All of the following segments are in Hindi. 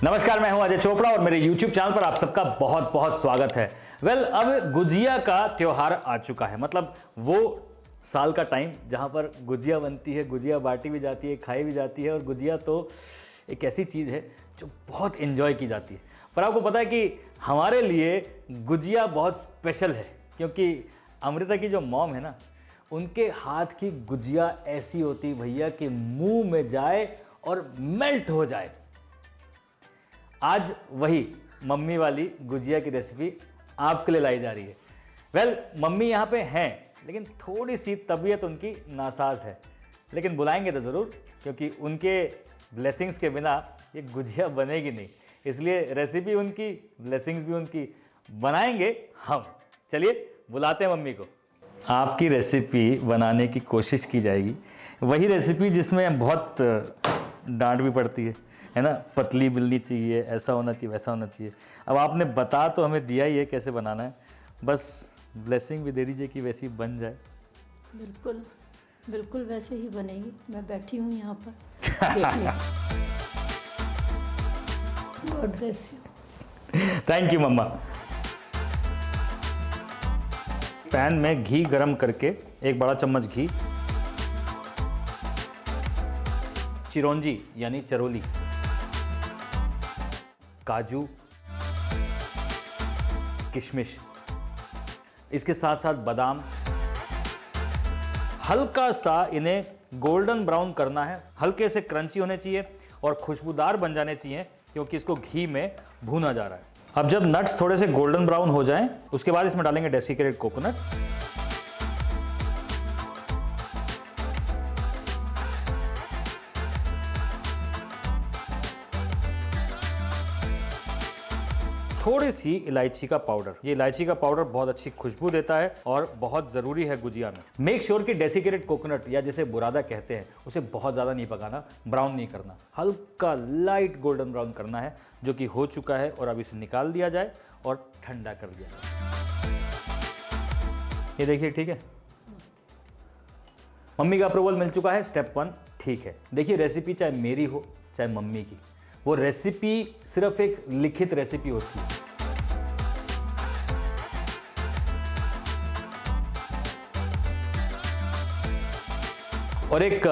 नमस्कार, मैं हूं अजय चोपड़ा और मेरे YouTube चैनल पर आप सबका बहुत बहुत स्वागत है। अब गुजिया का त्योहार आ चुका है, मतलब वो साल का टाइम जहां पर गुजिया बनती है, गुजिया बांटी भी जाती है, खाई भी जाती है। और गुजिया तो एक ऐसी चीज़ है जो बहुत एंजॉय की जाती है। पर आपको पता है कि हमारे लिए गुजिया बहुत स्पेशल है, क्योंकि अमृता की जो मॉम है ना, उनके हाथ की गुजिया ऐसी होती भैया कि मुंह में जाए और मेल्ट हो जाए। आज वही मम्मी वाली गुजिया की रेसिपी आपके लिए लाई जा रही है। मम्मी यहाँ पे हैं, लेकिन थोड़ी सी तबीयत उनकी नासाज है, लेकिन बुलाएंगे तो ज़रूर, क्योंकि उनके ब्लेसिंग्स के बिना ये गुजिया बनेगी नहीं। इसलिए रेसिपी उनकी, ब्लेसिंग्स भी उनकी, बनाएंगे हम। चलिए बुलाते हैं मम्मी को। आपकी रेसिपी बनाने की कोशिश की जाएगी, वही रेसिपी जिसमें बहुत डांट भी पड़ती है ना। पतली मिलनी चाहिए, ऐसा होना चाहिए, वैसा होना चाहिए। अब आपने बता तो हमें दिया ही है कैसे बनाना है, बस ब्लेसिंग भी दे दीजिए कि वैसी बन जाए। बिल्कुल बिल्कुल वैसे ही बनेगी। मैं बैठी हूँ यहाँ पर, देखिए। God bless you. Thank you मम्मा। पैन में घी गरम करके एक बड़ा चम्मच घी, चिरौंजी यानी चरोली, काजू, किशमिश, इसके साथ साथ बादाम, हल्का सा इन्हें गोल्डन ब्राउन करना है। हल्के से क्रंची होने चाहिए और खुशबूदार बन जाने चाहिए, क्योंकि इसको घी में भूना जा रहा है। अब जब नट्स थोड़े से गोल्डन ब्राउन हो जाएं, उसके बाद इसमें डालेंगे डेसिकेटेड कोकोनट, थोड़ी सी इलायची का पाउडर। ये इलायची का पाउडर बहुत अच्छी खुशबू देता है और बहुत ज़रूरी है गुजिया में। मेक श्योर कि डेसिकेटेड कोकोनट या जिसे बुरादा कहते हैं, उसे बहुत ज़्यादा नहीं पकाना, ब्राउन नहीं करना, हल्का लाइट गोल्डन ब्राउन करना है, जो कि हो चुका है। और अब इसे निकाल दिया जाए और ठंडा कर दिया जाए। ये देखिए, ठीक है, मम्मी का अप्रूवल मिल चुका है। स्टेप 1 ठीक है। देखिए, रेसिपी चाहे मेरी हो चाहे मम्मी की, वो रेसिपी सिर्फ एक लिखित रेसिपी होती है। और एक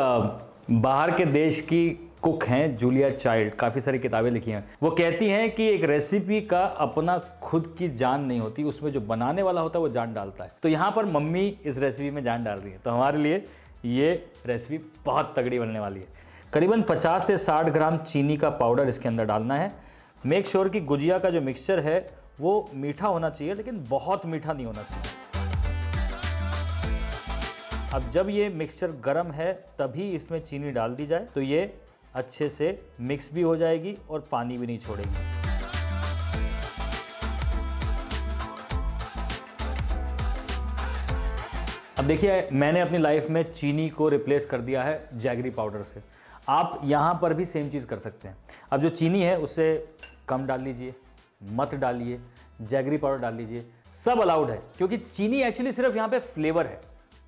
बाहर के देश की कुक हैं जूलिया चाइल्ड, काफ़ी सारी किताबें लिखी हैं। वो कहती हैं कि एक रेसिपी का अपना खुद की जान नहीं होती, उसमें जो बनाने वाला होता है वो जान डालता है। तो यहाँ पर मम्मी इस रेसिपी में जान डाल रही है, तो हमारे लिए ये रेसिपी बहुत तगड़ी बनने वाली है। करीबन 50 से 60 ग्राम चीनी का पाउडर इसके अंदर डालना है। मेक श्योर कि गुजिया का जो मिक्सचर है वो मीठा होना चाहिए, लेकिन बहुत मीठा नहीं होना चाहिए। अब जब ये मिक्सचर गर्म है तभी इसमें चीनी डाल दी जाए, तो ये अच्छे से मिक्स भी हो जाएगी और पानी भी नहीं छोड़ेगी। अब देखिए, मैंने अपनी लाइफ में चीनी को रिप्लेस कर दिया है जैगरी पाउडर से। आप यहाँ पर भी सेम चीज़ कर सकते हैं। अब जो चीनी है उससे कम डाल लीजिए, मत डालिए, जैगरी पाउडर डाल लीजिए, सब अलाउड है, क्योंकि चीनी एक्चुअली सिर्फ यहाँ पे फ्लेवर है,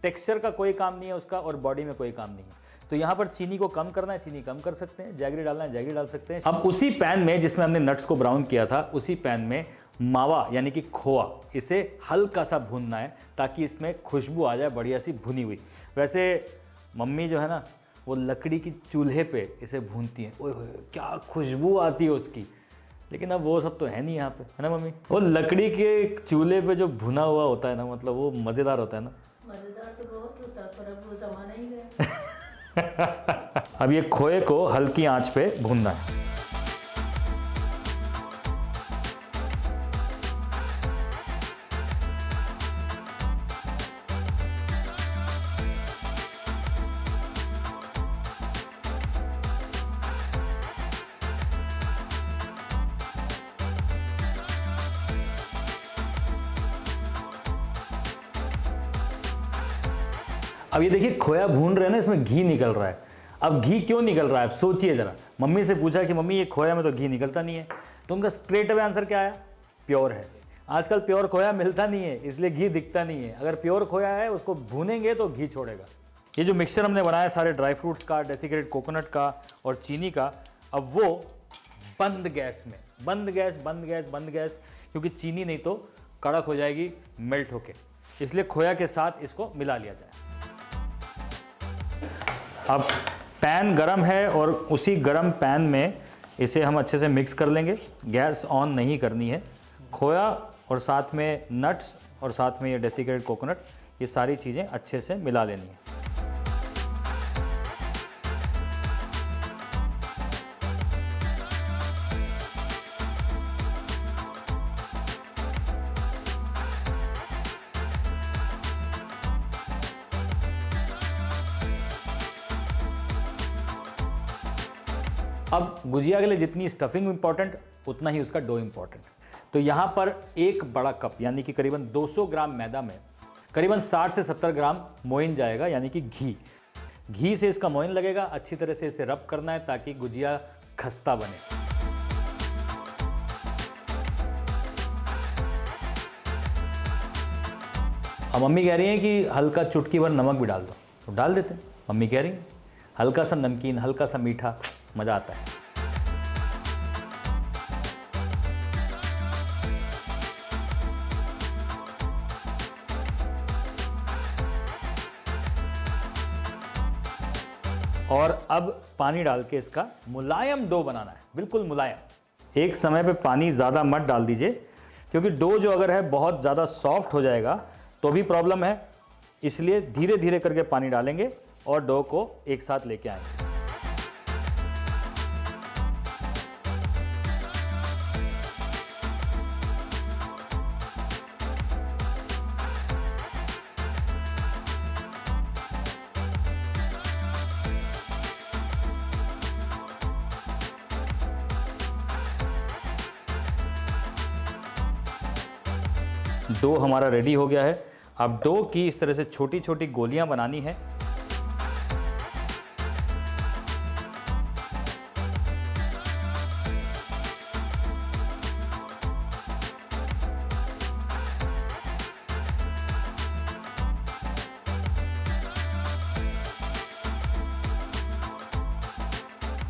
टेक्सचर का कोई काम नहीं है उसका, और बॉडी में कोई काम नहीं है। तो यहाँ पर चीनी को कम करना है, चीनी कम कर सकते हैं, जैगरी डालना है, जैगरी डाल सकते हैं। अब उसी पैन में जिसमें हमने नट्स को ब्राउन किया था, उसी पैन में मावा यानी कि खोआ, इसे हल्का सा भूनना है, ताकि इसमें खुशबू आ जाए बढ़िया सी भुनी हुई। वैसे मम्मी जो है ना, वो लकड़ी की चूल्हे पे इसे भूनती हैं, ओए होए क्या खुशबू आती है उसकी। लेकिन अब वो सब तो है नहीं यहाँ पे, है ना मम्मी? वो लकड़ी के चूल्हे पे जो भुना हुआ होता है ना, मतलब वो मज़ेदार होता है ना। मज़ेदार तो बहुत होता है, पर अब वो ज़माना ही गया। अब ये खोए को हल्की आंच पे भूनना है। अब ये देखिए, खोया भून रहे हैं ना, इसमें घी निकल रहा है। अब घी क्यों निकल रहा है, अब सोचिए ज़रा। मम्मी से पूछा कि मम्मी ये खोया में तो घी निकलता नहीं है, तो उनका स्ट्रेट अवे आंसर क्या आया? प्योर है। आजकल प्योर खोया मिलता नहीं है, इसलिए घी दिखता नहीं है। अगर प्योर खोया है, उसको भूनेंगे तो घी छोड़ेगा। ये जो मिक्सचर हमने बनाया सारे ड्राई फ्रूट्स का, डेसिकेटेड कोकोनट का और चीनी का, अब वो बंद गैस में, बंद गैस बंद गैस बंद गैस, क्योंकि चीनी नहीं तो कड़क हो जाएगी मेल्ट होके, इसलिए खोया के साथ इसको मिला लिया जाए। अब पैन गरम है और उसी गरम पैन में इसे हम अच्छे से मिक्स कर लेंगे, गैस ऑन नहीं करनी है। खोया और साथ में नट्स और साथ में ये डेसिकेटेड कोकोनट, ये सारी चीज़ें अच्छे से मिला लेनी है। अब गुजिया के लिए जितनी स्टफिंग इंपॉर्टेंट उतना ही उसका डो इंपॉर्टेंट। तो यहाँ पर एक बड़ा कप यानी कि करीबन 200 ग्राम मैदा में करीबन 60 से 70 ग्राम मोइन जाएगा, यानी कि घी से इसका मोइन लगेगा। अच्छी तरह से इसे रब करना है ताकि गुजिया खस्ता बने। अब मम्मी कह रही हैं कि हल्का चुटकी भर नमक भी डाल दो, तो डाल देते हैं। मम्मी कह रही हैं हल्का सा नमकीन, हल्का सा मीठा, मज़ा आता है। और अब पानी डाल के इसका मुलायम डो बनाना है, बिल्कुल मुलायम। एक समय पे पानी ज़्यादा मत डाल दीजिए, क्योंकि डो जो अगर है बहुत ज़्यादा सॉफ्ट हो जाएगा तो भी प्रॉब्लम है, इसलिए धीरे धीरे करके पानी डालेंगे और डो को एक साथ लेके आएंगे। डो हमारा रेडी हो गया है। अब डो की इस तरह से छोटी छोटी गोलियां बनानी है।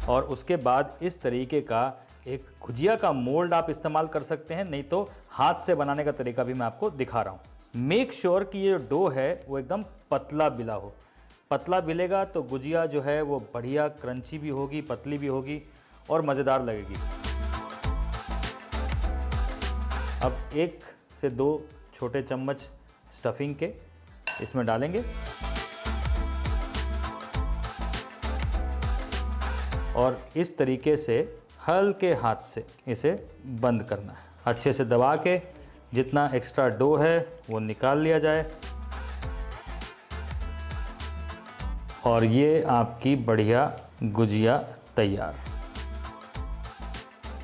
और उसके बाद इस तरीके का एक गुजिया का मोल्ड आप इस्तेमाल कर सकते हैं, नहीं तो हाथ से बनाने का तरीका भी मैं आपको दिखा रहा हूँ। मेक श्योर कि ये डो है वो एकदम पतला बिला हो। पतला बिलेगा तो गुजिया जो है वो बढ़िया क्रंची भी होगी, पतली भी होगी और मज़ेदार लगेगी। अब 1 से 2 छोटे चम्मच स्टफिंग के इसमें डालेंगे और इस तरीके से हल्के हाथ से इसे बंद करना है। अच्छे से दबा के जितना एक्स्ट्रा डो है वो निकाल लिया जाए और ये आपकी बढ़िया गुजिया तैयार।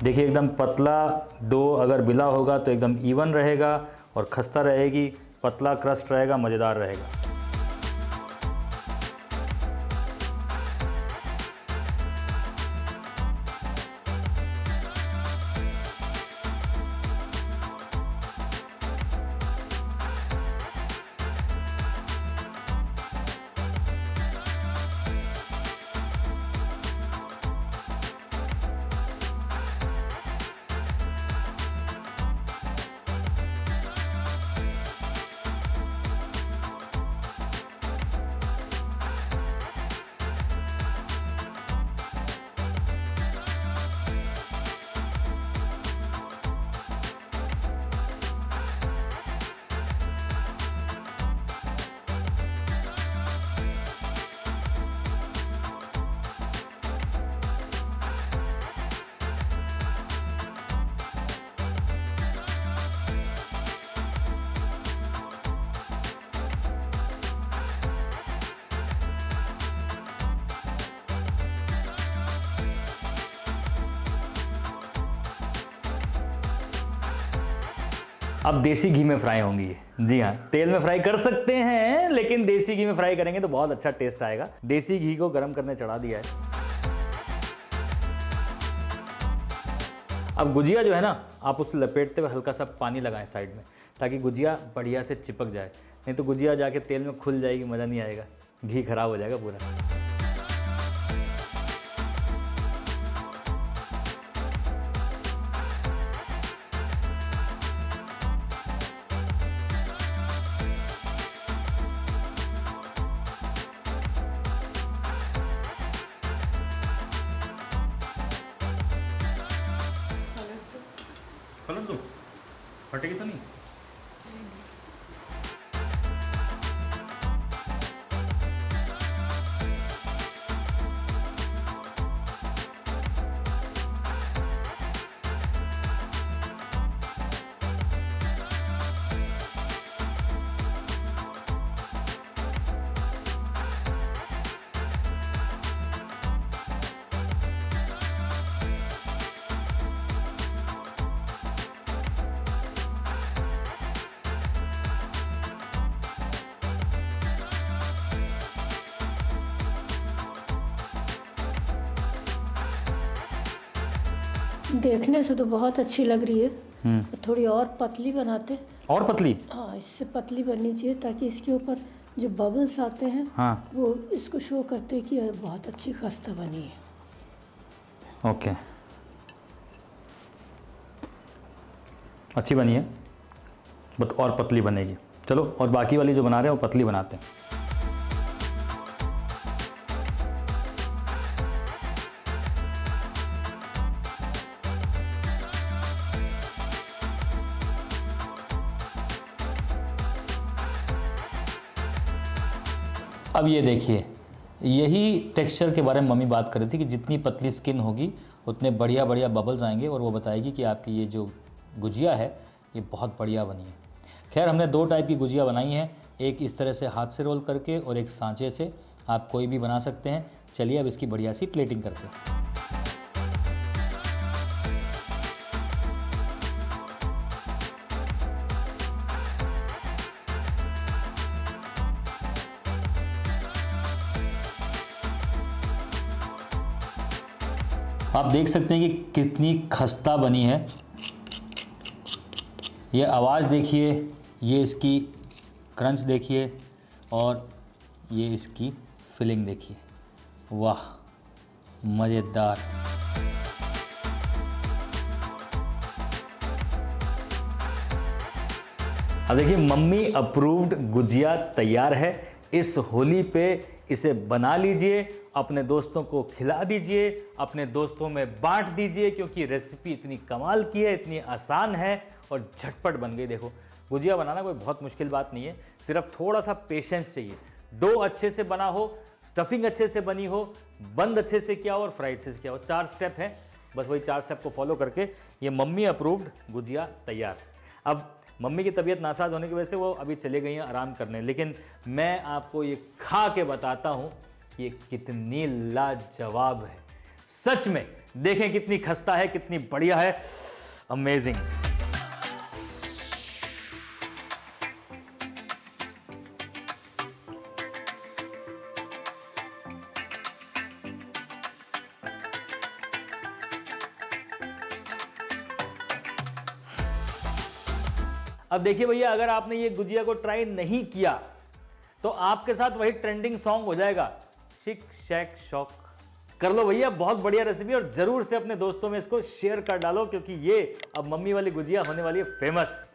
देखिए एकदम पतला डो अगर बिला होगा तो एकदम इवन रहेगा और खस्ता रहेगी, पतला क्रस्ट रहेगा, मज़ेदार रहेगा। अब देसी घी में फ्राई होंगी ये। जी हाँ, तेल में फ्राई कर सकते हैं, लेकिन देसी घी में फ्राई करेंगे तो बहुत अच्छा टेस्ट आएगा। देसी घी को गर्म करने चढ़ा दिया है। अब गुजिया जो है ना, आप उसे लपेटते हुए हल्का सा पानी लगाएं साइड में, ताकि गुजिया बढ़िया से चिपक जाए। नहीं तो गुजिया जाके तेल में खुल जाएगी, मज़ा नहीं आएगा, घी खराब हो जाएगा पूरा। पलट दो, फटेगी तो नहीं? देखने से तो बहुत अच्छी लग रही है, थोड़ी और पतली बनाते। और पतली? हाँ, इससे पतली बननी चाहिए ताकि इसके ऊपर जो बबल्स आते हैं हाँ, वो इसको शो करते हैं कि ये बहुत अच्छी खस्ता बनी है। ओके, अच्छी बनी है, बट और पतली बनेगी। चलो, और बाकी वाली जो बना रहे हैं वो पतली बनाते हैं। अब ये देखिए, यही टेक्सचर के बारे में मम्मी बात कर रही थी कि जितनी पतली स्किन होगी उतने बढ़िया बढ़िया बबल्स आएंगे और वो बताएगी कि आपकी ये जो गुजिया है ये बहुत बढ़िया बनी है। खैर, हमने 2 टाइप की गुजिया बनाई हैं, एक इस तरह से हाथ से रोल करके और एक सांचे से। आप कोई भी बना सकते हैं। चलिए अब इसकी बढ़िया सी प्लेटिंग करते हैं। आप देख सकते हैं कि कितनी खस्ता बनी है। ये आवाज़ देखिए, ये इसकी क्रंच देखिए और ये इसकी फिलिंग देखिए। वाह, मज़ेदार। अब देखिए, मम्मी अप्रूव्ड गुजिया तैयार है। इस होली पे इसे बना लीजिए, अपने दोस्तों को खिला दीजिए, अपने दोस्तों में बांट दीजिए, क्योंकि रेसिपी इतनी कमाल की है, इतनी आसान है और झटपट बन गई। देखो, गुजिया बनाना कोई बहुत मुश्किल बात नहीं है, सिर्फ थोड़ा सा पेशेंस चाहिए। डो अच्छे से बना हो, स्टफिंग अच्छे से बनी हो, बंद अच्छे से किया हो और फ्राई अच्छे से किया हो। 4 स्टेप है, बस वही 4 स्टेप को फॉलो करके ये मम्मी अप्रूव्ड गुजिया तैयार। अब मम्मी की तबीयत नासाज होने की वजह से वो अभी चले गई हैं आराम करने, लेकिन मैं आपको ये खा के बताता हूँ कि ये कितनी लाजवाब है। सच में देखें कितनी खस्ता है, कितनी बढ़िया है, अमेजिंग। अब देखिए भैया, अगर आपने ये गुजिया को ट्राई नहीं किया तो आपके साथ वही ट्रेंडिंग सॉन्ग हो जाएगा, शिक शैक शॉक। कर लो भैया, बहुत बढ़िया रेसिपी, और जरूर से अपने दोस्तों में इसको शेयर कर डालो, क्योंकि ये अब मम्मी वाली गुजिया होने वाली है फेमस।